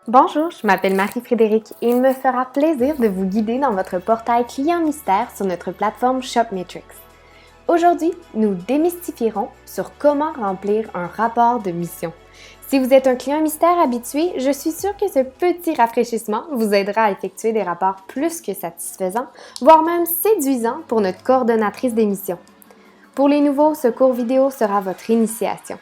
Bonjour, je m'appelle Marie-Frédérique et il me fera plaisir de vous guider dans votre portail client mystère sur notre plateforme ShopMetrics. Aujourd'hui, nous démystifierons sur comment remplir un rapport de mission. Si vous êtes un client mystère habitué, je suis sûre que ce petit rafraîchissement vous aidera à effectuer des rapports plus que satisfaisants, voire même séduisants pour notre coordonnatrice des missions. Pour les nouveaux, ce cours vidéo sera votre initiation.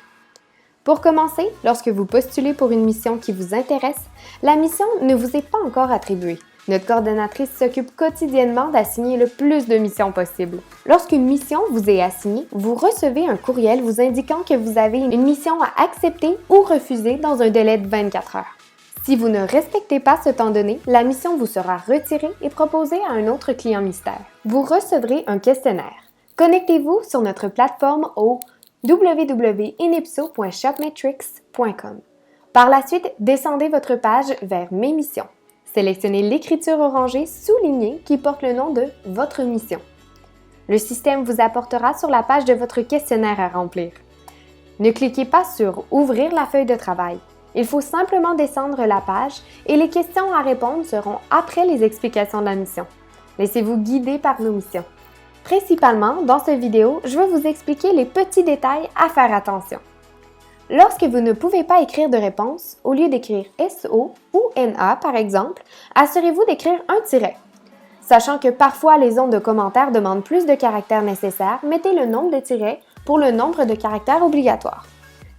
Pour commencer, lorsque vous postulez pour une mission qui vous intéresse, la mission ne vous est pas encore attribuée. Notre coordonnatrice s'occupe quotidiennement d'assigner le plus de missions possible. Lorsqu'une mission vous est assignée, vous recevez un courriel vous indiquant que vous avez une mission à accepter ou refuser dans un délai de 24 heures. Si vous ne respectez pas ce temps donné, la mission vous sera retirée et proposée à un autre client mystère. Vous recevrez un questionnaire. Connectez-vous sur notre plateforme au www.inipso.shopmetrics.com. Par la suite, descendez votre page vers Mes missions. Sélectionnez l'écriture orangée soulignée qui porte le nom de votre mission. Le système vous apportera sur la page de votre questionnaire à remplir. Ne cliquez pas sur « Ouvrir la feuille de travail ». Il faut simplement descendre la page et les questions à répondre seront après les explications de la mission. Laissez-vous guider par nos missions. Principalement, dans cette vidéo, je vais vous expliquer les petits détails à faire attention. Lorsque vous ne pouvez pas écrire de réponse, au lieu d'écrire SO ou NA par exemple, assurez-vous d'écrire un tiret. Sachant que parfois les ondes de commentaires demandent plus de caractères nécessaires, mettez le nombre de tirets pour le nombre de caractères obligatoire.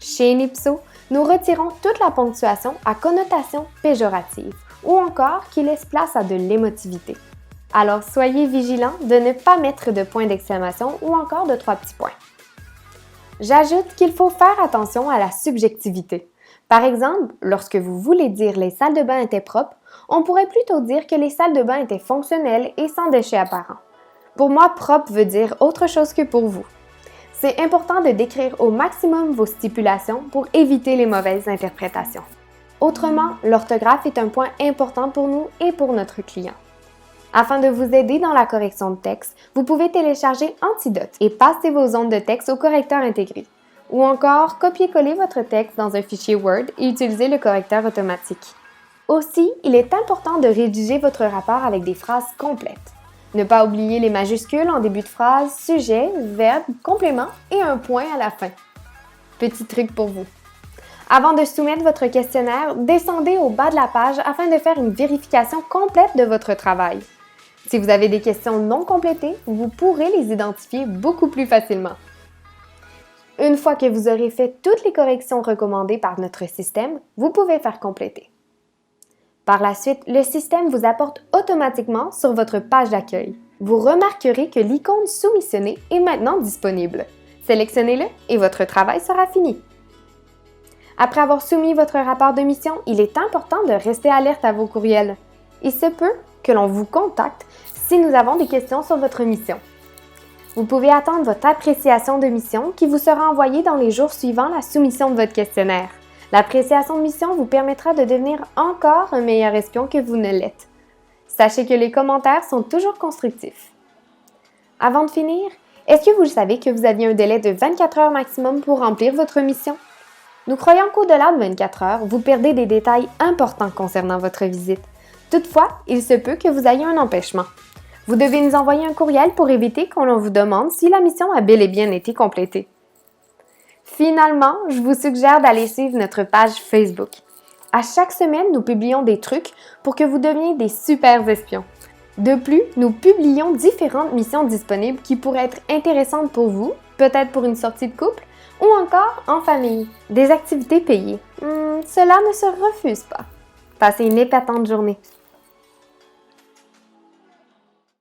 Chez Inipso, nous retirons toute la ponctuation à connotation péjorative ou encore qui laisse place à de l'émotivité. Alors, soyez vigilants de ne pas mettre de points d'exclamation ou encore de 3 petits points. J'ajoute qu'il faut faire attention à la subjectivité. Par exemple, lorsque vous voulez dire « les salles de bain étaient propres », on pourrait plutôt dire que les salles de bain étaient fonctionnelles et sans déchets apparents. Pour moi, « propre » veut dire autre chose que pour vous. C'est important de décrire au maximum vos stipulations pour éviter les mauvaises interprétations. Autrement, l'orthographe est un point important pour nous et pour notre client. Afin de vous aider dans la correction de texte, vous pouvez télécharger Antidote et passer vos ondes de texte au correcteur intégré. Ou encore, copier-coller votre texte dans un fichier Word et utiliser le correcteur automatique. Aussi, il est important de rédiger votre rapport avec des phrases complètes. Ne pas oublier les majuscules en début de phrase, sujet, verbe, complément et un point à la fin. Petit truc pour vous. Avant de soumettre votre questionnaire, descendez au bas de la page afin de faire une vérification complète de votre travail. Si vous avez des questions non complétées, vous pourrez les identifier beaucoup plus facilement. Une fois que vous aurez fait toutes les corrections recommandées par notre système, vous pouvez faire compléter. Par la suite, le système vous apporte automatiquement sur votre page d'accueil. Vous remarquerez que l'icône soumissionner est maintenant disponible. Sélectionnez-le et votre travail sera fini. Après avoir soumis votre rapport de mission, il est important de rester alerte à vos courriels. Il se peut que l'on vous contacte si nous avons des questions sur votre mission. Vous pouvez attendre votre appréciation de mission qui vous sera envoyée dans les jours suivant la soumission de votre questionnaire. L'appréciation de mission vous permettra de devenir encore un meilleur espion que vous ne l'êtes. Sachez que les commentaires sont toujours constructifs. Avant de finir, est-ce que vous savez que vous aviez un délai de 24 heures maximum pour remplir votre mission? Nous croyons qu'au-delà de 24 heures, vous perdez des détails importants concernant votre visite. Toutefois, il se peut que vous ayez un empêchement. Vous devez nous envoyer un courriel pour éviter qu'on vous demande si la mission a bel et bien été complétée. Finalement, je vous suggère d'aller suivre notre page Facebook. À chaque semaine, nous publions des trucs pour que vous deveniez des super espions. De plus, nous publions différentes missions disponibles qui pourraient être intéressantes pour vous, peut-être pour une sortie de couple, ou encore en famille. Des activités payées. Cela ne se refuse pas. Passez une épatante journée.